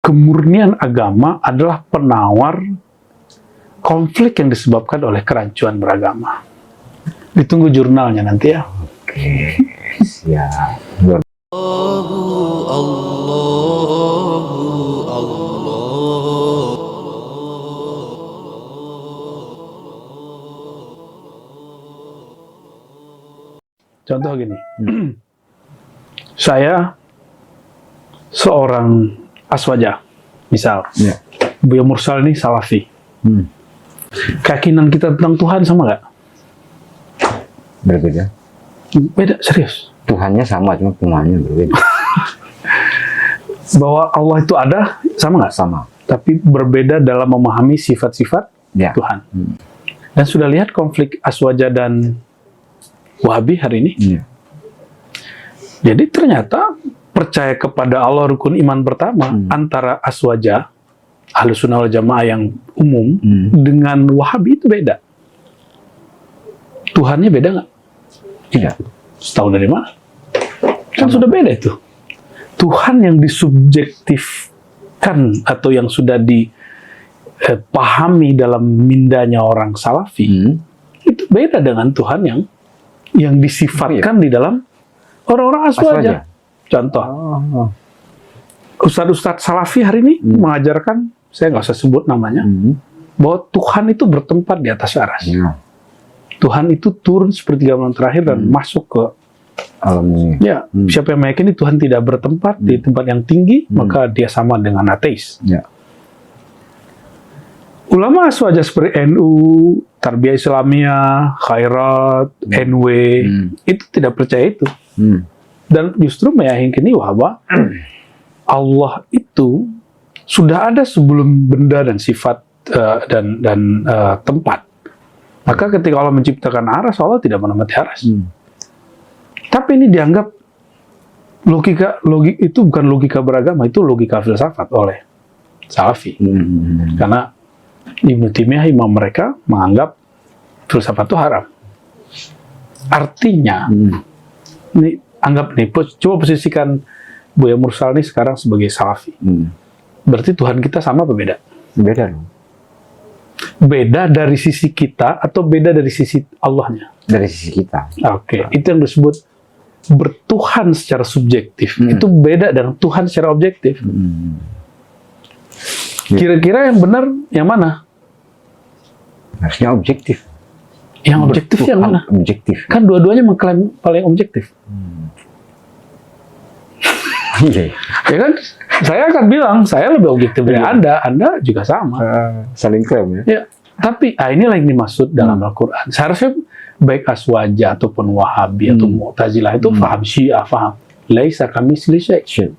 kemurnian agama adalah penawar konflik yang disebabkan oleh kerancuan beragama. Ditunggu jurnalnya nanti ya. Oke, siap. Contoh gini, saya seorang aswaja, misal, Buya Mursal ini salafi. Keyakinan kita tentang Tuhan sama nggak? Berbeda. Beda, serius. Tuhannya sama, cuma pemahamannya berbeda. Bahwa Allah itu ada, sama nggak? Sama. Tapi berbeda dalam memahami sifat-sifat Ya. Tuhan. Dan sudah lihat konflik aswaja dan Wahabi hari ini? Jadi ternyata percaya kepada Allah rukun iman pertama antara aswaja, Ahlus Sunnah wal Jamaah yang umum, dengan Wahabi itu beda. Tuhannya beda nggak? Tidak. Tahu dari mana? Kan sudah beda itu. Tuhan yang disubjektifkan atau yang sudah dipahami dalam mindanya orang salafi, itu beda dengan Tuhan yang disifatkan di dalam orang-orang aswaja. Contoh, Ustadz Salafi hari ini mengajarkan, saya nggak usah sebut namanya, bahwa Tuhan itu bertempat di atas aras. Tuhan itu turun sepertiga malam terakhir dan masuk ke alamnya. Ya, siapa yang meyakini Tuhan tidak bertempat di tempat yang tinggi, maka dia sama dengan ateis. Ulama aswaja seperti NU, Tarbiyah Islamiyah, Khairat, NW, itu tidak percaya itu. Dan justru meyakini bahwa Allah itu sudah ada sebelum benda dan sifat dan tempat. Maka ketika Allah menciptakan aras, Allah tidak menempati aras. Tapi ini dianggap logika itu bukan logika beragama, itu logika filsafat oleh Salafi. Karena Ibnu Taimiyah, imam mereka, menganggap filsafat itu haram. Artinya, ini anggap nih, coba posisikan Buya Mursal ini sekarang sebagai Salafi. Berarti Tuhan kita sama apa beda? Beda dong. Beda dari sisi kita atau beda dari sisi Allahnya? Dari sisi kita. Oke, itu yang disebut bertuhan secara subjektif. Itu beda dengan Tuhan secara objektif. Kira-kira yang benar yang mana? Harusnya objektif. Yang objektif yang mana? Objektif. Kan dua-duanya mengklaim paling objektif. Iya. Ya kan? Saya akan bilang, saya lebih objektif dari Anda juga sama. Saling klaim ya? Ya, tapi inilah yang dimaksud dalam Al-Quran. Seharusnya baik aswaja ataupun Wahabi atau Mu'tazilah itu paham Syiah, paham. Laisa kamitslihi syai'.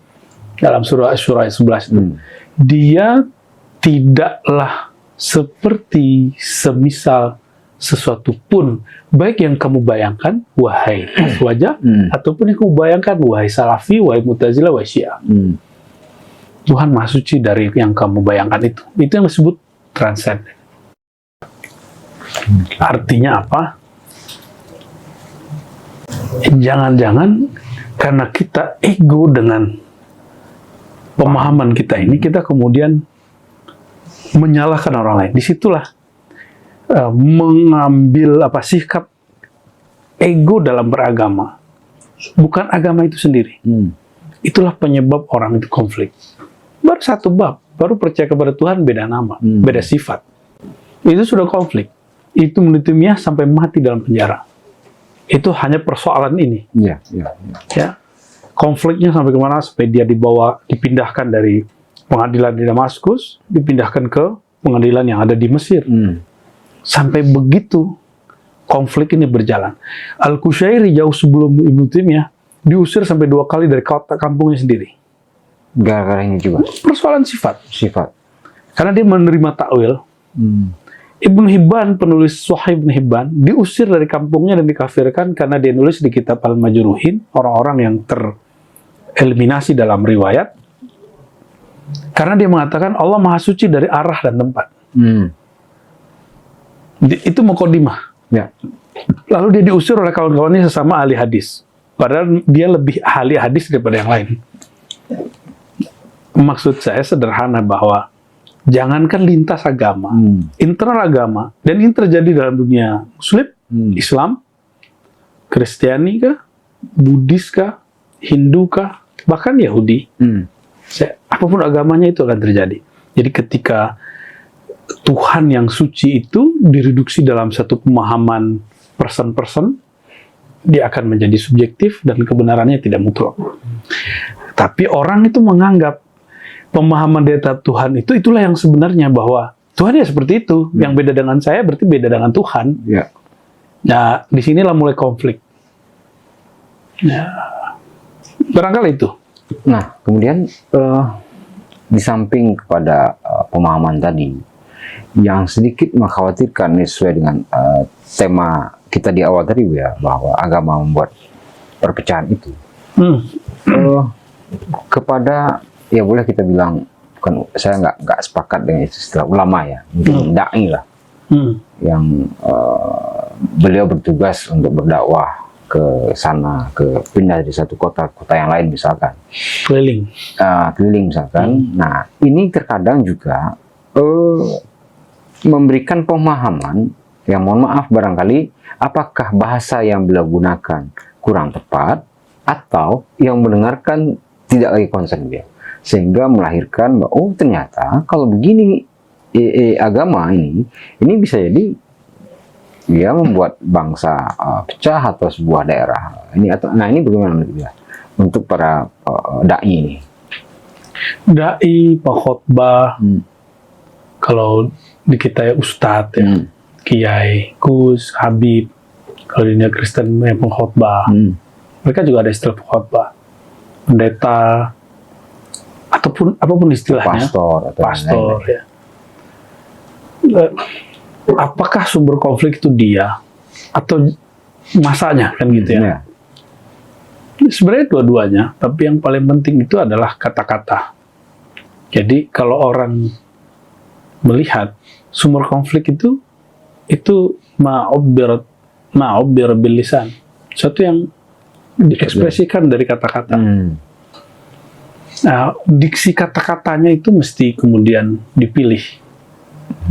Dalam surah Asy-Syura ayat 11 itu. Dia tidaklah seperti semisal sesuatu pun, baik yang kamu bayangkan, wahai aswaja, ataupun yang kamu bayangkan, wahai Salafi, wahai Mu'tazilah, wahai Syiah. Tuhan Maha Suci dari yang kamu bayangkan itu. Itu yang disebut transcendent. Artinya apa? Jangan-jangan karena kita ego dengan pemahaman kita ini, kita kemudian menyalahkan orang lain. Disitulah mengambil sikap ego dalam beragama. Bukan agama itu sendiri. Itulah penyebab orang itu konflik. Baru satu bab, baru percaya kepada Tuhan beda nama, beda sifat. Itu sudah konflik. Itu Ibnu Taimiyah sampai mati dalam penjara. Itu hanya persoalan ini. Ya. Konfliknya sampai kemana? Sampai dia dipindahkan dari pengadilan di Damaskus, dipindahkan ke pengadilan yang ada di Mesir. Sampai begitu konflik ini berjalan. Al-Qushairi jauh sebelum Ibnu Taimiyah diusir sampai 2 kali dari kampungnya sendiri. Gara-gara ini juga. Persoalan sifat. Karena dia menerima takwil. Ibnu Hibban, penulis Sahih Ibnu Hibban, diusir dari kampungnya dan dikafirkan karena dia nulis di kitab Al-Majruhin, orang-orang yang tereliminasi dalam riwayat. Karena dia mengatakan Allah Maha Suci dari arah dan tempat. Itu muqaddimah. Lalu dia diusir oleh kawan-kawannya sesama ahli hadis. Padahal dia lebih ahli hadis daripada yang lain. Maksud saya sederhana bahwa jangankan lintas agama, internal agama, dan ini terjadi dalam dunia Muslim, Islam, Kristiani kah, Buddhis kah, Hindu kah, bahkan Yahudi. Apapun agamanya itu akan terjadi. Jadi ketika Tuhan yang suci itu direduksi dalam satu pemahaman person-person, dia akan menjadi subjektif dan kebenarannya tidak mutlak. Tapi orang itu menganggap pemahaman dari Tuhan itu itulah yang sebenarnya, bahwa Tuhan ya seperti itu. Yang beda dengan saya berarti beda dengan Tuhan. Ya. Nah, disinilah mulai konflik. Ya, barangkali itu. Nah, kemudian di samping kepada pemahaman tadi yang sedikit mengkhawatirkan sesuai dengan tema kita di awal tadi ya, bahwa agama membuat perpecahan itu. Kepada, ya boleh kita bilang, bukan, saya nggak sepakat dengan istilah ulama ya, mungkin dai lah, yang beliau bertugas untuk berdakwah ke sana, pindah dari satu kota yang lain misalkan, keliling misalkan. Nah, ini terkadang juga memberikan pemahaman yang, mohon maaf barangkali, apakah bahasa yang beliau gunakan kurang tepat atau yang mendengarkan tidak lagi konsen dia, sehingga melahirkan bahwa oh ternyata kalau begini agama ini bisa jadi dia membuat bangsa pecah atau sebuah daerah ini, atau nah ini bagaimana menurut dia untuk para dai ini? Dai, pengkhotbah, kalau di kita ya ustadz ya, kiai, gus, habib. Kalau di dunia Kristen ya pengkhotbah, mereka juga ada istilah pengkhotbah, pendeta, ataupun apapun istilahnya, pastor ya. Apakah sumber konflik itu dia atau masanya, kan gitu ya? Sebenarnya dua-duanya, tapi yang paling penting itu adalah kata-kata. Jadi kalau orang melihat sumber konflik itu ma'ubbir bil lisan, sesuatu yang diekspresikan dari kata-kata. Nah, diksi kata-katanya itu mesti kemudian dipilih.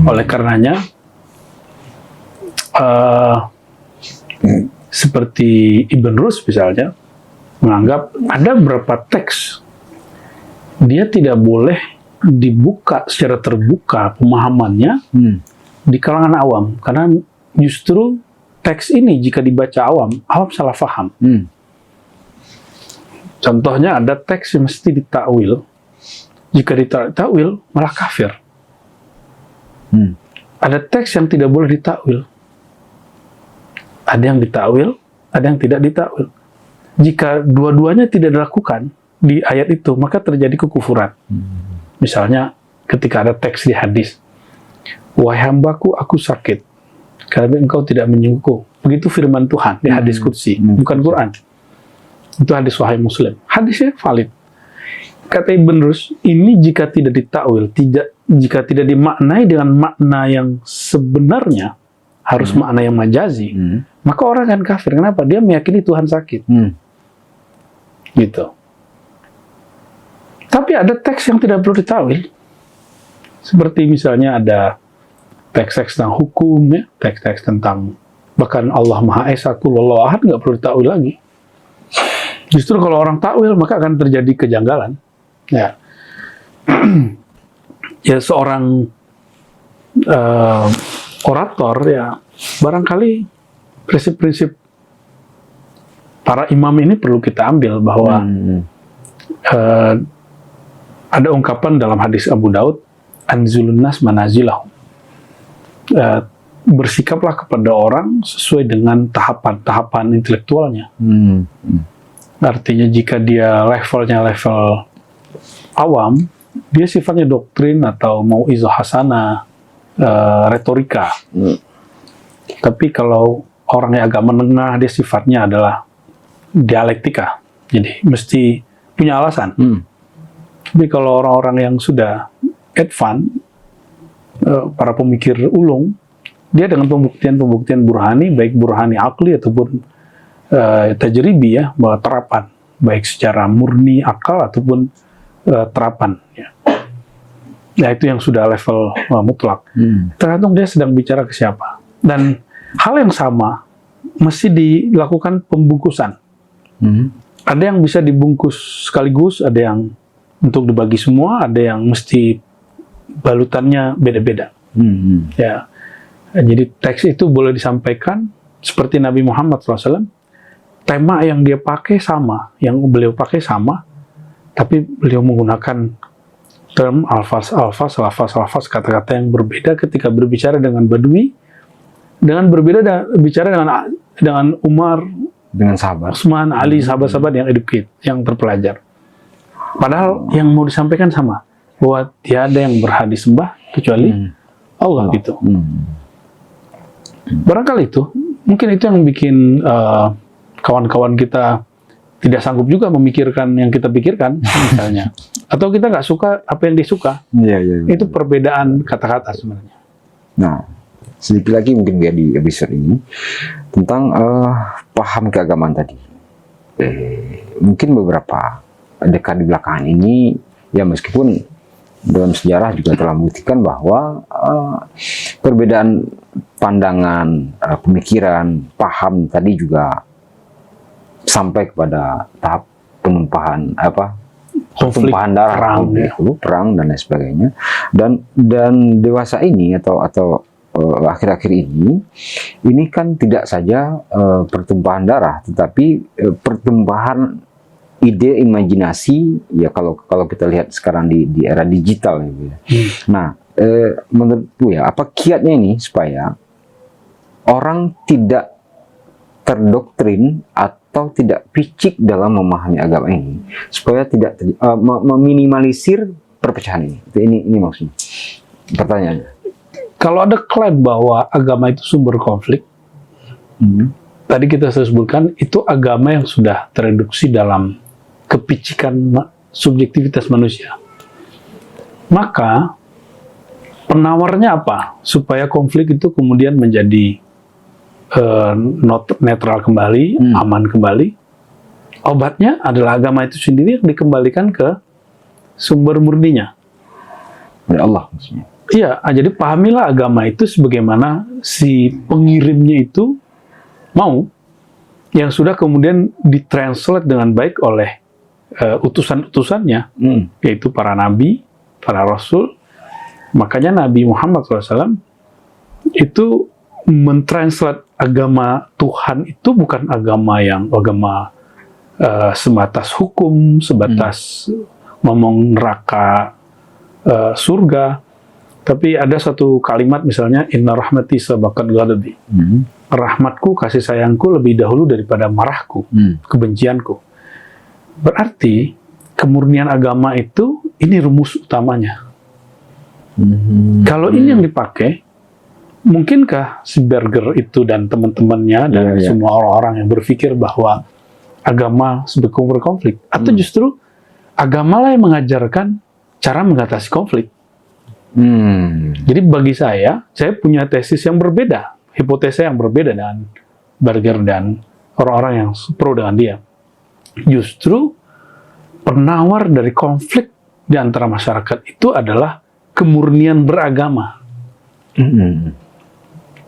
Oleh karenanya, seperti Ibn Rus misalnya, menganggap ada beberapa teks dia tidak boleh dibuka secara terbuka pemahamannya di kalangan awam, karena justru teks ini jika dibaca awam salah paham. Contohnya ada teks yang mesti ditakwil, jika ditakwil malah kafir. Ada teks yang tidak boleh ditakwil, ada yang ditakwil, ada yang tidak ditakwil. Jika dua-duanya tidak dilakukan di ayat itu, maka terjadi kekufuran. Misalnya ketika ada teks di hadis, wahai hambaku, aku sakit karena engkau tidak menyembuhku. Begitu firman Tuhan di hadis qudsi, bukan Quran. Itu hadis Sahih Muslim. Hadisnya valid. Kata Ibn Rus, ini jika tidak ditakwil, jika tidak dimaknai dengan makna yang sebenarnya, harus makna yang majazi, maka orang akan kafir. Kenapa? Dia meyakini Tuhan sakit. Gitu. Tapi ada teks yang tidak perlu ditakwil. Seperti misalnya ada teks-teks tentang hukum, ya, teks-teks tentang bahkan Allah Maha Esa, Qul Huwallahu Ahad, nggak perlu ditakwil lagi. Justru kalau orang takwil maka akan terjadi kejanggalan. Ya, ya seorang orator ya, barangkali prinsip-prinsip para imam ini perlu kita ambil, bahwa ada ungkapan dalam hadis Abu Daud, anzulun nas manazilahum, bersikaplah kepada orang sesuai dengan tahapan intelektualnya. Artinya jika dia levelnya level awam, dia sifatnya doktrin atau mau'izah hasanah, retorika. Tapi kalau orang yang agak menengah, dia sifatnya adalah dialektika. Jadi mesti punya alasan. Tapi kalau orang-orang yang sudah advance, para pemikir ulung, dia dengan pembuktian burhani, baik burhani akli ataupun tajribi ya, bahwa terapan, baik secara murni akal ataupun terapan. Ya. Ya itu yang sudah level mutlak. Tergantung dia sedang bicara ke siapa. Dan hal yang sama mesti dilakukan pembungkusan. Ada yang bisa dibungkus sekaligus, ada yang untuk dibagi semua, ada yang mesti balutannya beda-beda. Ya, jadi teks itu boleh disampaikan seperti Nabi Muhammad SAW. Tema yang dia pakai sama, yang beliau pakai sama, tapi beliau menggunakan term alfaz, lafaz, kata-kata yang berbeda ketika berbicara dengan Badui, dengan berbeda bicara dengan Umar, dengan sahabat, Utsman, Ali, sahabat-sahabat yang educate, yang terpelajar. Padahal yang mau disampaikan sama, bahwa tiada yang berhak disembah kecuali Allah gitu. Barangkali itu, mungkin itu yang bikin kawan-kawan kita tidak sanggup juga memikirkan yang kita pikirkan, misalnya. Atau kita nggak suka apa yang disuka. Itu perbedaan kata-kata sebenarnya. Nah, sedikit lagi mungkin biar di episode ini tentang paham keagamaan tadi. Mungkin beberapa dekade belakangan ini, ya meskipun dalam sejarah juga telah membuktikan bahwa perbedaan pandangan, pemikiran, paham tadi juga sampai kepada tahap penumpahan pertumpahan darah, perang dan lain sebagainya. Dan dewasa ini atau akhir-akhir ini kan tidak saja pertumpahan darah, tetapi pertumpahan ide, imajinasi, ya kalau kita lihat sekarang di era digital ya. Nah, menurutku ya, apa kiatnya ini supaya orang tidak terdoktrin atau tidak picik dalam memahami agama ini, supaya tidak meminimalisir perpecahan ini. Ini maksudnya. Pertanyaannya. Kalau ada klaim bahwa agama itu sumber konflik, tadi kita sebutkan itu agama yang sudah tereduksi dalam kepicikan subjektivitas manusia. Maka penawarnya apa? Supaya konflik itu kemudian menjadi netral kembali, aman kembali. Obatnya adalah agama itu sendiri yang dikembalikan ke sumber murninya. Oleh Allah maksudnya. Iya, jadi pahamilah agama itu sebagaimana si pengirimnya itu mau, yang sudah kemudian ditranslate dengan baik oleh utusan-utusannya, yaitu para nabi, para rasul. Makanya Nabi Muhammad SAW itu mentranslate agama Tuhan itu bukan agama sebatas hukum, sebatas ngomong neraka, surga, tapi ada satu kalimat misalnya inna rahmati sabaqat ghadabi. Rahmatku, kasih sayangku lebih dahulu daripada marahku, kebencianku. Berarti kemurnian agama itu ini rumus utamanya. Kalau ini yang dipakai, mungkinkah si Berger itu dan teman-temannya dan semua orang-orang yang berpikir bahwa agama sebagai konflik, atau justru agamalah yang mengajarkan cara mengatasi konflik? Jadi bagi saya punya tesis yang berbeda, hipotesa yang berbeda dengan Berger dan orang-orang yang pro dengan dia. Justru penawar dari konflik di antara masyarakat itu adalah kemurnian beragama.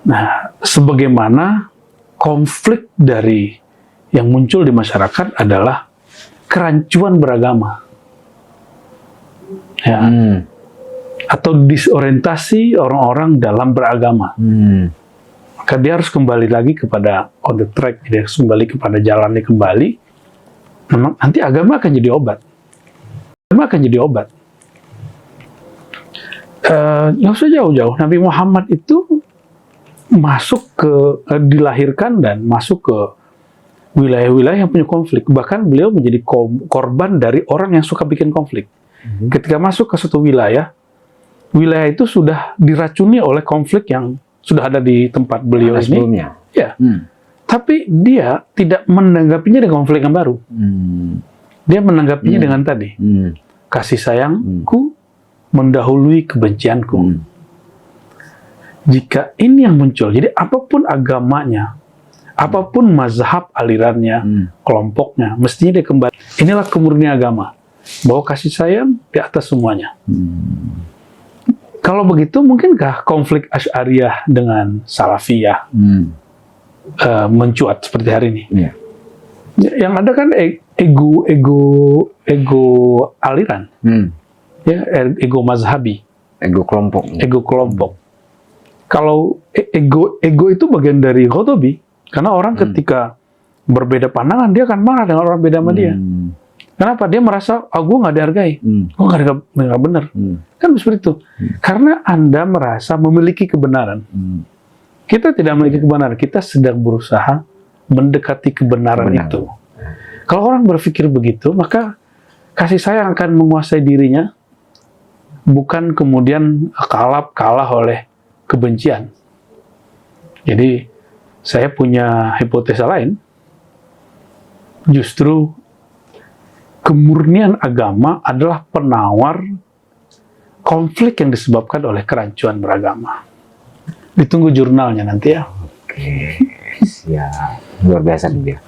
Nah, sebagaimana konflik dari yang muncul di masyarakat adalah kerancuan beragama, ya, atau disorientasi orang-orang dalam beragama. Maka dia harus kembali lagi kepada on the track, dia harus kembali kepada jalannya kembali. Memang nanti agama akan jadi obat. Agama akan jadi obat. Nggak usah jauh-jauh. Nabi Muhammad itu masuk dilahirkan dan masuk ke wilayah-wilayah yang punya konflik. Bahkan beliau menjadi korban dari orang yang suka bikin konflik. Ketika masuk ke satu wilayah itu sudah diracuni oleh konflik yang sudah ada di tempat beliau ini. Sebelumnya. Ya. Tapi dia tidak menanggapinya dengan konflik yang baru. Dia menanggapinya dengan tadi. Kasih sayangku mendahului kebencianku. Jika ini yang muncul, jadi apapun agamanya, apapun mazhab alirannya, kelompoknya, mestinya dia kembali. Inilah kemurnian agama. bahwa kasih sayang di atas semuanya. Kalau begitu, mungkinkah konflik Asy'ariyah dengan Salafiyah mencuat seperti hari ini? Iya. Yang ada kan ego aliran, ya, ego mazhabi, Ego kelompok. ego kelompok. Kalau ego itu bagian dari Ghadabi, karena orang ketika berbeda pandangan dia akan marah dengan orang beda sama dia. Kenapa? Dia merasa, gue nggak dihargai, gue nggak benar. Kan seperti itu. Karena Anda merasa memiliki kebenaran. Kita tidak memiliki kebenaran, kita sedang berusaha mendekati kebenaran itu. Kalau orang berpikir begitu, maka kasih sayang akan menguasai dirinya, bukan kemudian kalah oleh kebencian. Jadi, saya punya hipotesa lain, justru kemurnian agama adalah penawar konflik yang disebabkan oleh kerancuan beragama. Ditunggu jurnalnya nanti ya. Oke, siap. Luar biasa nih dia.